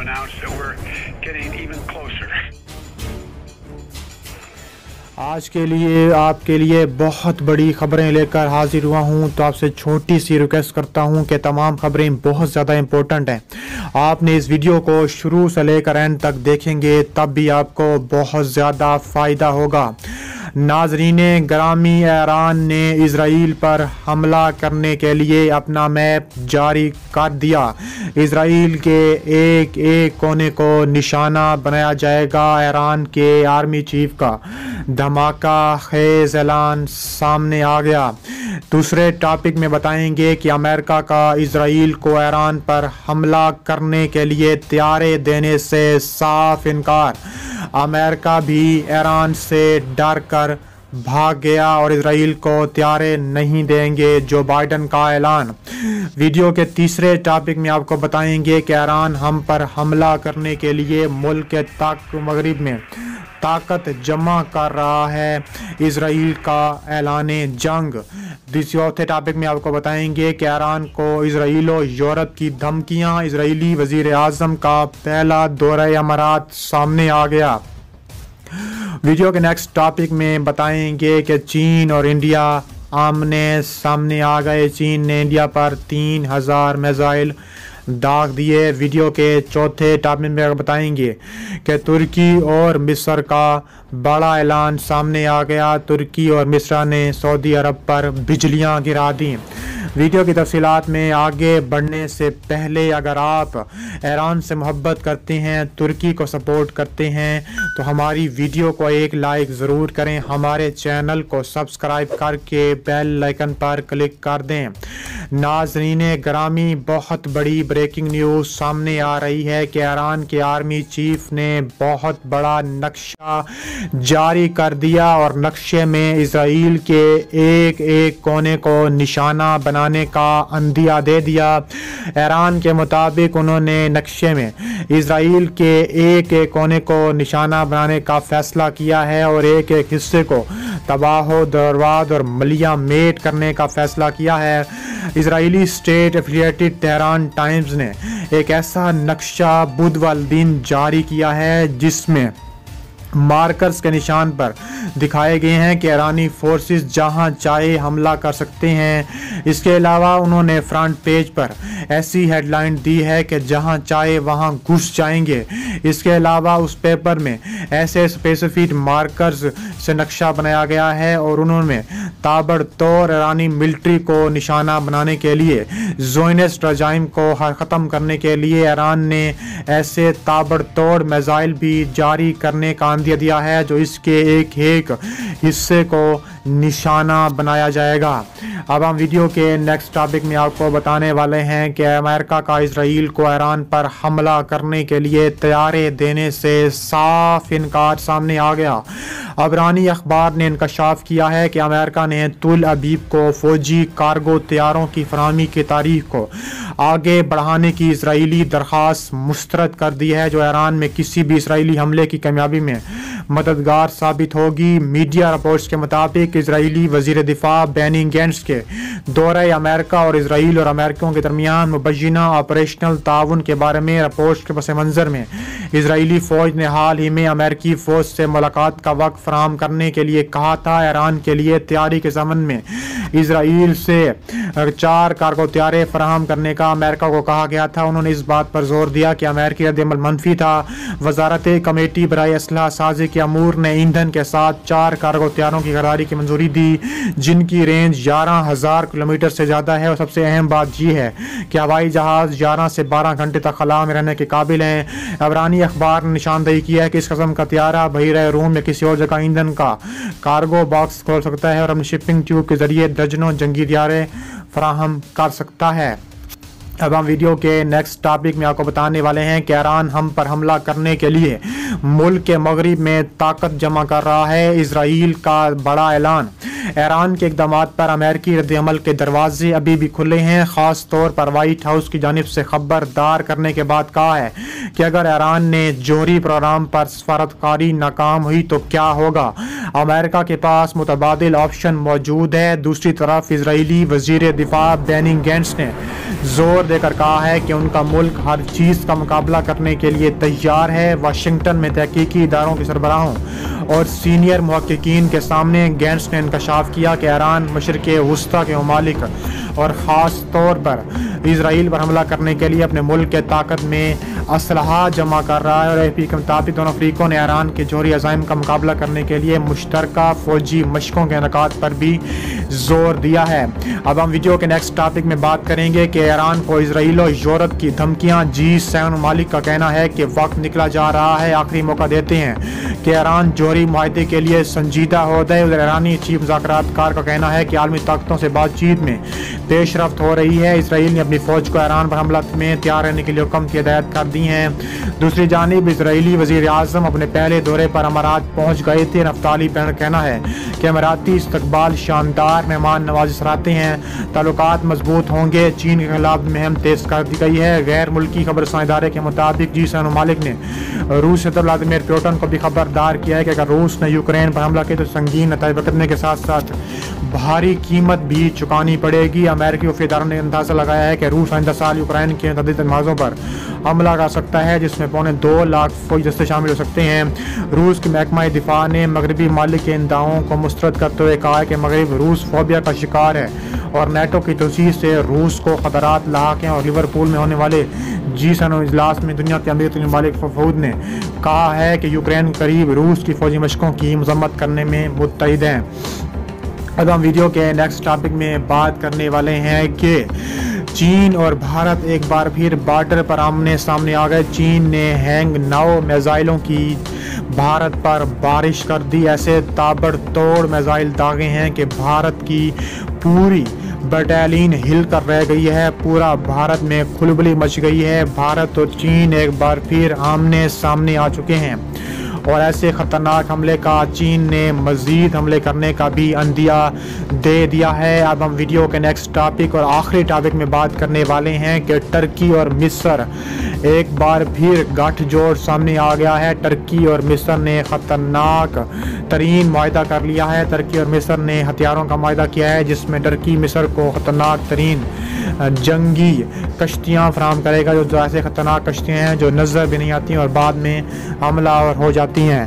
announced that we're getting even closer. आज के लिए आपके लिए बहुत बड़ी खबरें लेकर हाजिर हुआ हूं, तो आपसे छोटी सी रिक्वेस्ट करता हूं कि तमाम खबरें बहुत ज़्यादा इम्पोर्टेंट हैं। आपने इस वीडियो को शुरू से लेकर एंड तक देखेंगे तब भी आपको बहुत ज़्यादा फ़ायदा होगा। नाज़रीने ग्रामी, ईरान ने इसराइल पर हमला करने के लिए अपना मैप जारी कर दिया। इसराइल के एक एक कोने को निशाना बनाया जाएगा। ईरान के आर्मी चीफ का धमाका खेज ऐलान सामने आ गया। दूसरे टॉपिक में बताएंगे कि अमेरिका का इसराइल को ईरान पर हमला करने के लिए तैयारी देने से साफ इनकार। अमेरिका भी ईरान से डर कर भाग गया और इसराइल को तैयारी नहीं देंगे, जो बाइडन का ऐलान। वीडियो के तीसरे टॉपिक में आपको बताएंगे कि ईरान हम पर हमला करने के लिए मुल्क के मगरिब में ताकत जमा कर रहा है। इसराइल का ऐलान जंग। चौथे टॉपिक में आपको बताएंगे कि ईरान को इसराइल और यूरोप की धमकियां। इसराइली वजीर आज़म का पहला दौरा अमारात सामने आ गया। वीडियो के नेक्स्ट टॉपिक में बताएंगे कि चीन और इंडिया आमने सामने आ गए। चीन ने इंडिया पर 3000 मिसाइल दाग दिए। वीडियो के चौथे टॉपिक में बताएंगे कि तुर्की और मिस्र का बड़ा ऐलान सामने आ गया। तुर्की और मिस्र ने सऊदी अरब पर बिजलियां गिरा दी। वीडियो की तफसीलात में आगे बढ़ने से पहले अगर आप ईरान से मोहब्बत करते हैं, तुर्की को सपोर्ट करते हैं, तो हमारी वीडियो को एक लाइक ज़रूर करें। हमारे चैनल को सब्सक्राइब करके बेल आइकन पर क्लिक कर दें। नाज़रीने ग्रामी, बहुत बड़ी ब्रेकिंग न्यूज़ सामने आ रही है कि ईरान के आर्मी चीफ ने बहुत बड़ा नक्शा जारी कर दिया और नक्शे में इसराइल के एक एक कोने को निशाना बनाने का अंदिया दे दिया। ईरान के मुताबिक उन्होंने नक्शे में इसराइल के एक एक कोने को निशाना बनाने का फैसला किया है और एक एक हिस्से को तबाह बर्बाद और मलिया मेट करने का फैसला किया है। Israeli state affiliated Tehran times ने एक ऐसा नक्शा बुधवार दिन जारी किया है जिसमें मार्कर्स के निशान पर दिखाए गए हैं कि ईरानी फोर्सेस जहां चाहे हमला कर सकते हैं। इसके अलावा उन्होंने फ्रंट पेज पर ऐसी हेडलाइन दी है कि जहां चाहे वहां घुस जाएंगे। इसके अलावा उस पेपर में ऐसे स्पेसिफिक मार्कर्स से नक्शा बनाया गया है और उन्होंने ताबड़तोड़ ईरानी मिलिट्री को निशाना बनाने के लिए ज़ोनिस्ट रजाइम को ख़त्म करने के लिए ईरान ने ऐसे ताबड़तोड़ मिसाइल भी जारी करने का दिया है जो इसके एक एक हिस्से को निशाना बनाया जाएगा। अब हम वीडियो के नेक्स्ट टॉपिक में आपको बताने वाले हैं कि अमेरिका का इसराइल को ईरान पर हमला करने के लिए तैयारी देने से साफ इनकार सामने आ गया। अबरानी अखबार ने इंकशाफ किया है कि अमेरिका ने तुल अबीब को फौजी कार्गो तैयारों की फराहमी की तारीख को आगे बढ़ाने की इसराइली दरख्वास्त मुस्तरद कर दी है, जो ईरान में किसी भी इसराइली हमले की कामयाबी में मददगार साबित होगी। मीडिया रिपोर्ट्स के मुताबिक इसराइली वजीर दिफा बेनी गैंट्स के दौरे अमेरिका और इसराइल और अमेरिकियों के दरमियान मुबैना ऑपरेशनल ताउन के बारे में रिपोर्ट्स के पस मंज़र में इसराइली फ़ौज ने हाल ही में अमेरिकी फ़ौज से मुलाकात का वक्त फराहम करने के लिए कहा था। ईरान के लिए तैयारी के ज़मन में इसराइल से 4 कार्गो तैयारे फराहम करने का अमेरिका को कहा गया था। उन्होंने इस बात पर जोर दिया कि अमेरिकी रद्द-ए-अमल मनफी था। वजारत कमेटी बराए असलहा साजी के अमूर ने ईंधन के साथ 4 कार्गो तैयारों की खरीदारी की मंजूरी दी, जिनकी रेंज 11,000 किलोमीटर से ज़्यादा है। और सबसे अहम बात यह है कि हवाई जहाज़ 11 से 12 घंटे तक खला में रहने के काबिल हैं। अबरानी अखबार ने निशानदेही किया है कि इस किस्म का तैयारा बहिरे रूम या किसी और जगह ईंधन का कार्गो बॉक्स खोल सकता है और अपने शिपिंग ट्यूब के जरिए दर्जनों जंगी तैयारे फराहम कर सकता है। अब हम वीडियो के नेक्स्ट टॉपिक में आपको बताने वाले हैं कि ईरान हम पर हमला करने के लिए मुल्क के मगरिब में ताकत जमा कर रहा है। इसराइल का बड़ा ऐलान। ईरान के इक़दाम पर अमेरिकी रद्द-ए-अमल के दरवाजे अभी भी खुले हैं। ख़ास तौर पर वाइट हाउस की जानिब से खबरदार करने के बाद कहा है कि अगर ईरान ने जोहरी प्रोग्राम पर सफारतकारी नाकाम हुई तो क्या होगा। अमेरिका के पास मुतबादिल ऑप्शन मौजूद है। दूसरी तरफ इसराइली वजीर दिफा बेनी गैंट्स ने जोर देकर कहा है कि उनका मुल्क हर चीज़ का मुकाबला करने के लिए तैयार है। वाशिंगटन में तहकीकी इदारों के सरबराहों और सीनियर मुहक्किकीन के सामने गैंट्स ने इंकशाफ किया कि ईरान मशरिक़ वस्ता के ममालिक और ख़ास तौर पर इसराइल पर हमला करने के लिए अपने मुल्क के ताकत में असलहा जमा कर रहा है। और एपी के मुताबिक दोनों अफ्रीकों ने ईरान के जौहरी अज़ाइम का मुकाबला करने के लिए मुश्तरका फ़ौजी मशकों के इनेकाद पर भी जोर दिया है। अब हम वीडियो के नेक्स्ट टॉपिक में बात करेंगे कि ईरान को इसराइल और यूरोप की धमकियां। G7 ममालिक का कहना है कि वक्त निकला जा रहा है, आखिरी मौका देते हैं कि ईरान जौहरी मुआहदे के लिए संजीदा हो जाए। उधर ईरानी चीफ मुज़ाकरातकार का कहना है कि आलमी ताकतों से बातचीत में पेशरफ्त हो रही है। इसराइल ने अपनी फ़ौज को ईरान पर हमला में तैयार रहने के लिए हुक्म की हिदायत कर दी है। दूसरी जानिब इसराइली वज़ीर आज़म अपने पहले दौरे पर अमारात पहुँच गए थे। नफ्ताली बेनेट कहना है कि अमाराती इस्तकबाल शानदार, मेहमान नवाजी सराहते हैं, ताल्लुकात मजबूत होंगे। चीन के खिलाफ मुहिम तेज कर दी गई है। गैर मुल्की खबरसां इदारे के मुताबिक G7 ममालिक ने रूस सदर व्लादिमीर पुतिन को भी खबरदार किया है कि अगर रूस ने यूक्रेन पर हमला किया तो संगीन नतीजे भुगतने के साथ साथ भारी कीमत भी चुकानी पड़ेगी। अमेरिकी खुफिया इदारों ने अंदाजा लगाया है कि रूस आइंदा साल यूक्रेन के तदीद जहाज़ों पर हमला कर सकता है, जिसमें पौने 2 लाख फौजी दस्ते शामिल हो सकते हैं। रूस के महकमा दिफा ने मगरबी मालिक के इन दावों को मुस्तरद करते हुए कहा है कि मगरब रूस फोबिया का शिकार है और नेटो की तोसीह से रूस को खतरात लाक हैं। और लिवरपूल में होने वाले G7 इजलास में दुनिया के अमीर तरीन मालिक फौद ने कहा है कि यूक्रेन करीब रूस की फौजी मशकों की मजम्मत करने में मुत्तहिद हैं। अब हम वीडियो के नेक्स्ट टॉपिक में बात करने वाले हैं कि चीन और भारत एक बार फिर बॉर्डर पर आमने सामने आ गए। चीन ने हैंग नाओ मिसाइलों की भारत पर बारिश कर दी। ऐसे ताबड़तोड़ मिसाइल दागे हैं कि भारत की पूरी बटालियन हिल कर रह गई है। पूरा भारत में खुलबली मच गई है। भारत और चीन एक बार फिर आमने सामने आ चुके हैं और ऐसे ख़तरनाक हमले का चीन ने मज़ीद हमले करने का भी अंदिया दे दिया है। अब हम वीडियो के नेक्स्ट टॉपिक और आखिरी टॉपिक में बात करने वाले हैं कि टर्की और मिस्र एक बार फिर गठजोड़ सामने आ गया है। टर्की और मिस्र ने ख़तरनाक तरीन मुआहदा कर लिया है। टर्की और मिस्र ने हथियारों का मुआहदा किया है, जिसमें टर्की मिस्र को ख़तरनाक तरीन जंगी कश्तियाँ फराहम करेगा, जो ऐसे ख़तरनाक कश्तियाँ हैं जो नज़र भी नहीं आती और बाद में हमलावर हो जाती हैं।